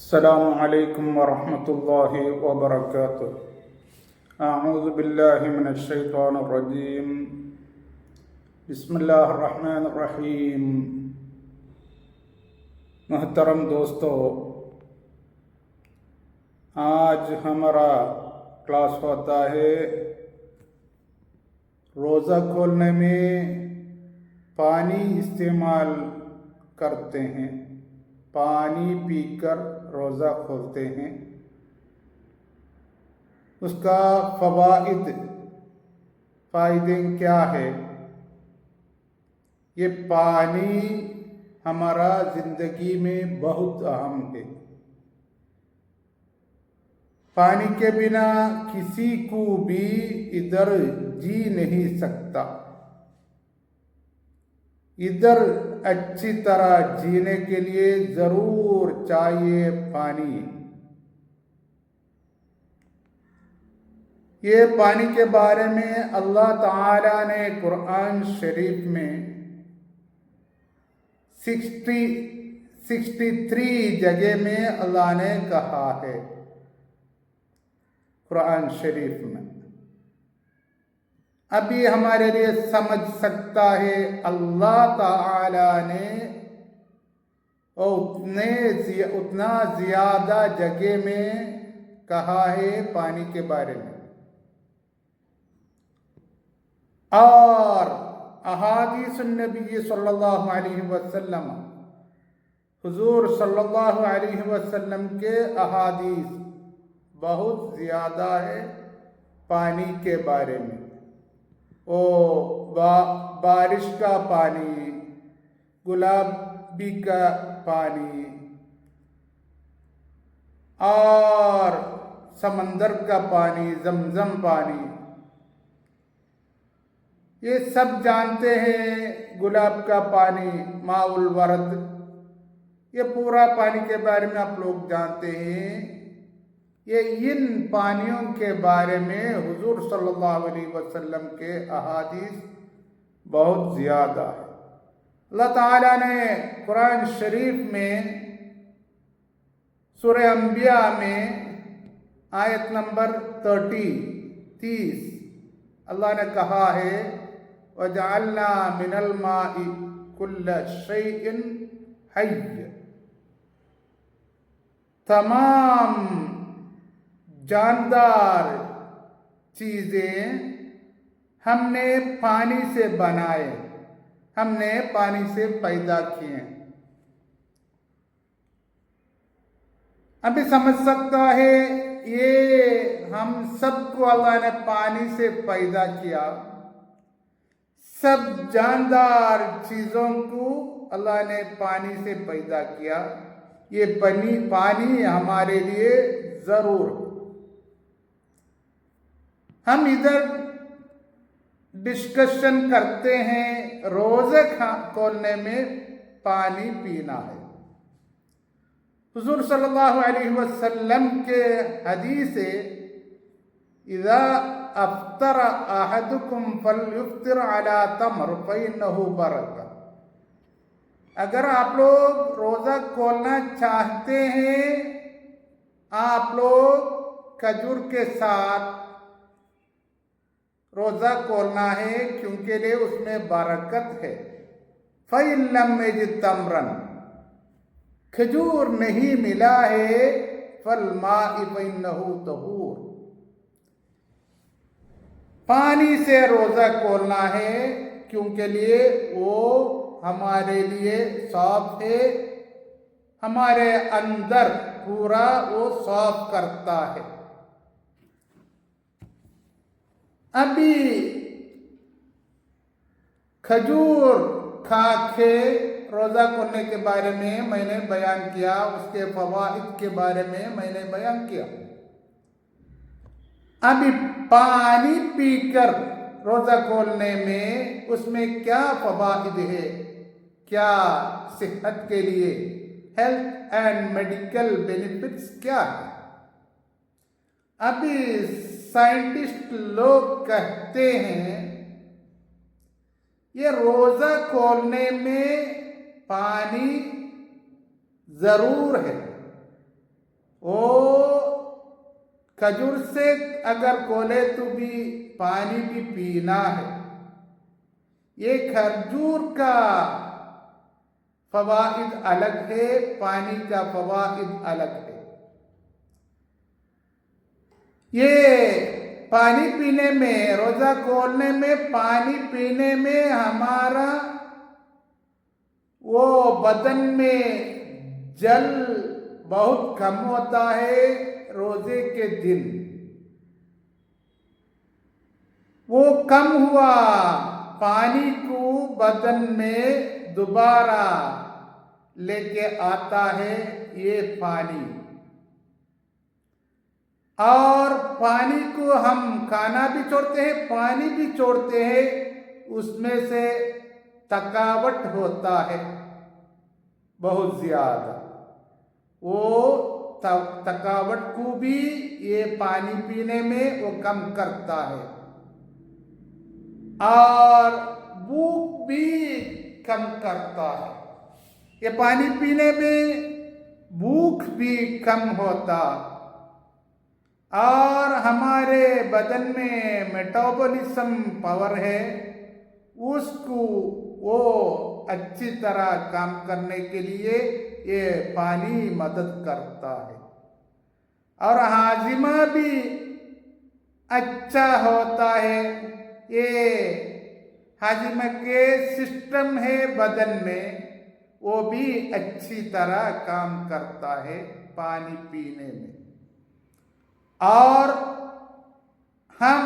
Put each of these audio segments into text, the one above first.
अस्सलामु अलैकुम वरहमतुल्लाहि वबरकातुह। अऊज़ु बिल्लाहि मिनश शैतानिर रजीम। बिस्मिल्लाहिर रहमानिर रहीम। मोहतरम दोस्तों, आज हमारा क्लास होता है रोज़ा खोलने में पानी इस्तेमाल करते हैं, पानी पीकर रोज़ा खोलते हैं, उसका फ़ायदे क्या है। ये पानी हमारा ज़िंदगी में बहुत अहम है। पानी के बिना किसी को भी इधर जी नहीं सकता। इधर अच्छी तरह जीने के लिए ज़रूर चाहिए पानी। ये पानी के बारे में अल्लाह ताला ने कुरान शरीफ में 63 जगह में अल्लाह ने कहा है। कुरान शरीफ में अभी हमारे लिए समझ सकता है अल्लाह ताला ने उतना ज़्यादा जगह में कहा है पानी के बारे में। और अहादीस नबी सल्लल्लाहु अलैहि वसल्लम, हुजूर सल्लल्लाहु अलैहि वसल्लम के अहादीस बहुत ज़्यादा है पानी के बारे में। बारिश का पानी, गुलाबी का पानी और समंदर का पानी, जमजम पानी, ये सब जानते हैं। गुलाब का पानी, माउल वरद, ये पूरा पानी के बारे में आप लोग जानते हैं। ये इन पानियों के बारे में हुजूर सल्लल्लाहु अलैहि वसल्लम के अहादीस बहुत ज़्यादा है। अल्लाह ताला ने कुरान शरीफ में सूरह अंबिया में आयत नंबर 30 अल्लाह ने कहा है, वजअलना मिनल माइ कुल्ल शैइन हय्य। तमाम जानदार चीज़ें हमने पानी से बनाए, हमने पानी से पैदा किए। अभी समझ सकता है ये हम सबको अल्लाह ने पानी से पैदा किया। सब जानदार चीज़ों को अल्लाह ने पानी से पैदा किया। ये पानी हमारे लिए ज़रूर है। हम इधर डिस्कशन करते हैं रोज़े खोलने में पानी पीना है। हुजूर सल्लल्लाहु अलैहि वसल्लम के हदीस है, इज़ा अफ्तर अहदुकुम फल्युफ्तिर अला तम्र फइन्नहु बरका। अगर आप लोग रोज़ा खोलना चाहते हैं, आप लोग खजूर के साथ रोज़ा खोलना है, क्योंकि लिए उसमें बरकत है। फ़इन लम यजिद तम्रन, खजूर नहीं मिला है, फल माइ फ़इन्नहु तहूर, पानी से रोज़ा खोलना है, क्योंकि लिए वो हमारे लिए साफ है, हमारे अंदर पूरा वो साफ करता है। अभी खजूर खा के रोज़ा खोलने के बारे में मैंने बयान किया, उसके फ़वाइद के बारे में मैंने बयान किया। अभी पानी पीकर रोज़ा खोलने में उसमें क्या फ़वाइद है, क्या सेहत के लिए हेल्थ एंड मेडिकल बेनिफिट्स क्या है। अभी साइंटिस्ट लोग कहते हैं ये रोज़ा खोलने में पानी ज़रूर है, वो खजूर से अगर बोले तो भी पानी भी पीना है। ये खजूर का फवाइद अलग है, पानी का फवाइद अलग है। ये पानी पीने में, रोजा खोलने में, पानी पीने में हमारा वो बदन में जल बहुत कम होता है। रोजे के दिन वो कम हुआ पानी को बदन में दोबारा लेके आता है ये पानी। और पानी को हम खाना भी छोड़ते हैं, पानी भी छोड़ते हैं, उसमें से थकावट होता है बहुत ज्यादा। वो थकावट को भी ये पानी पीने में वो कम करता है। और भूख भी कम करता है। ये पानी पीने में भूख भी कम होता और हमारे बदन में मेटाबॉलिज्म पावर है, उसको वो अच्छी तरह काम करने के लिए ये पानी मदद करता है। और हाजिमा भी अच्छा होता है। ये हाजिमा के सिस्टम है बदन में, वो भी अच्छी तरह काम करता है पानी पीने में। और हम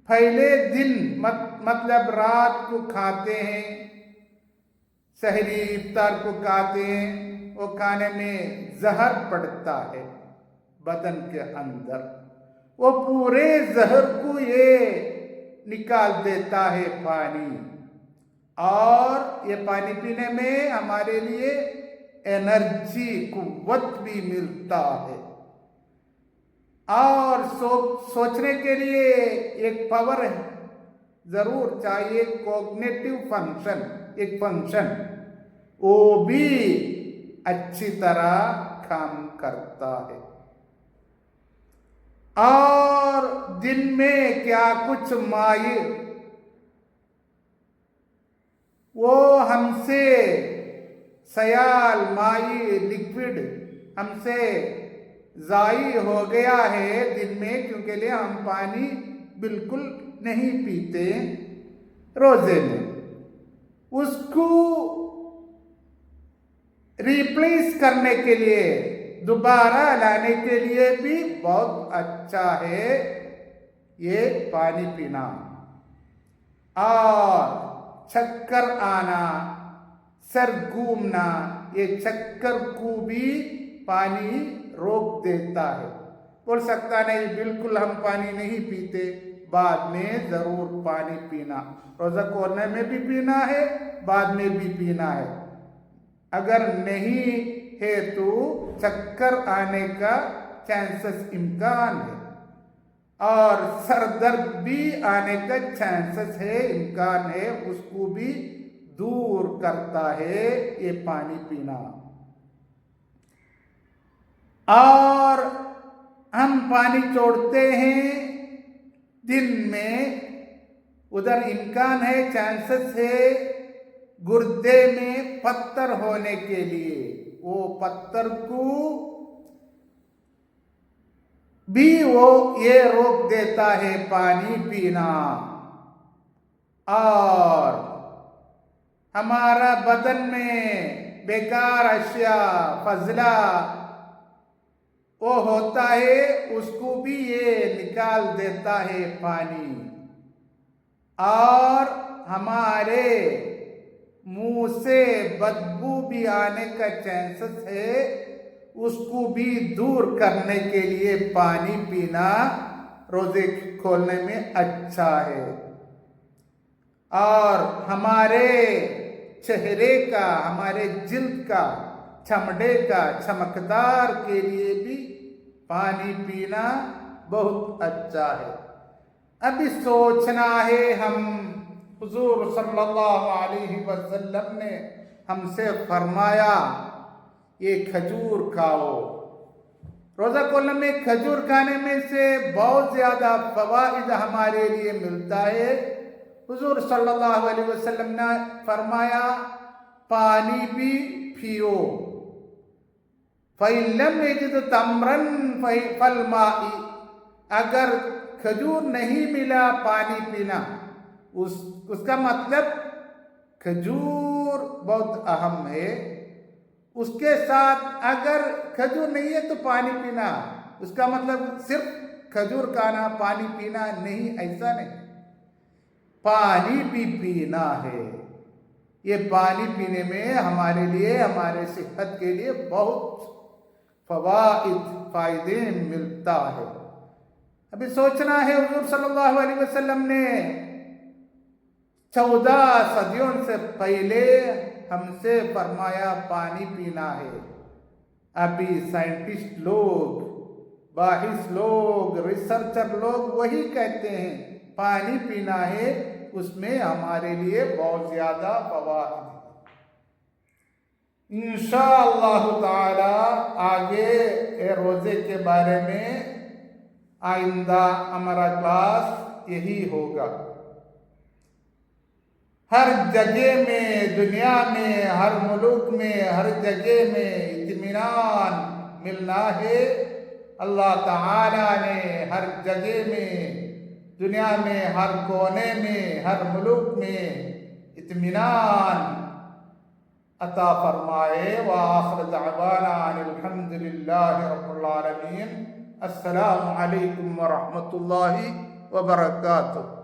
पहले दिन मतलब रात को खाते हैं, सहरी इफ्तार को खाते हैं, वो खाने में जहर पड़ता है बदन के अंदर। वो पूरे जहर को ये निकाल देता है पानी। और ये पानी पीने में हमारे लिए एनर्जी, कुव्वत भी मिलता है। और सोचने के लिए एक पावर है जरूर चाहिए, कॉग्निटिव फंक्शन, एक फंक्शन, वो भी अच्छी तरह काम करता है। और दिन में क्या कुछ माई वो हमसे सयाल माई लिक्विड हमसे जाई हो गया है दिन में, क्योंकि लिए हम पानी बिल्कुल नहीं पीते रोजे में। उसको रिप्लेस करने के लिए, दोबारा लाने के लिए भी बहुत अच्छा है ये पानी पीना। और चक्कर आना, सर घूमना, ये चक्कर को भी पानी रोक देता है। बोल सकता नहीं बिल्कुल हम पानी नहीं पीते, बाद में जरूर पानी पीना, रोजा खोलने में भी पीना है, बाद में भी पीना है। अगर नहीं है तो चक्कर आने का चांसेस, इम्कान है। और सर दर्द भी आने का चांसेस है, इम्कान है, उसको भी दूर करता है ये पानी पीना। और हम पानी छोड़ते हैं दिन में, उधर इम्कान है, चांसेस है गुर्दे में पत्थर होने के लिए। वो पत्थर को भी वो ये रोक देता है पानी पीना। और हमारा बदन में बेकार अशिया, फजला वो होता है, उसको भी ये निकाल देता है पानी। और हमारे मुंह से बदबू भी आने का चांसेस है, उसको भी दूर करने के लिए पानी पीना रोजे खोलने में अच्छा है। और हमारे चेहरे का, हमारे जिल्द का, चमड़े का चमकदार के लिए भी पानी पीना बहुत अच्छा है। अभी सोचना है, हम हुजूर सल्लल्लाहु अलैहि वसल्लम ने हमसे फरमाया ये खजूर खाओ, रोज़ा खोलने में खजूर खाने में से बहुत ज़्यादा फ़वाइद हमारे लिए मिलता है। हुज़ूर सल्लल्लाहु अलैहि वसल्लम ने फरमाया, पानी भी पियो। फ़इल्लम यजिद तमरन फलमाई, अगर खजूर नहीं मिला पानी पीना। उसका मतलब खजूर बहुत अहम है। उसके साथ अगर खजूर नहीं है तो पानी पीना, उसका मतलब सिर्फ खजूर खाना पानी पीना नहीं, ऐसा नहीं, पानी भी पीना है। ये पानी पीने में हमारे लिए, हमारे सेहत के लिए बहुत फायदे मिलता है। अभी सोचना है, हुजूर सल्लल्लाहु अलैहि वसल्लम ने 14 सदियों से पहले हमसे फरमाया पानी पीना है। अभी साइंटिस्ट लोग, बाहिस लोग, रिसर्चर लोग वही कहते हैं पानी पीना है, उसमें हमारे लिए बहुत ज्यादा फवाइद है। इंशाअल्लाह ताला आगे रोजे के बारे में आइंदा हमारा क्लास यही होगा। हर जगह में, दुनिया में, हर मुल्क में, हर जगह में इत्मीनान मिलना है। अल्लाह ताला ने हर जगह में, दुनिया में, हर कोने में, हर मुल्क में इत्मीनान अता फरमाए। व आखिर दअवाना अनिल हम्दुलिल्लाहि रब्बिल आलमीन। अस्सलामु अलैकुम व रहमतुल्लाहि व बरकातुहू।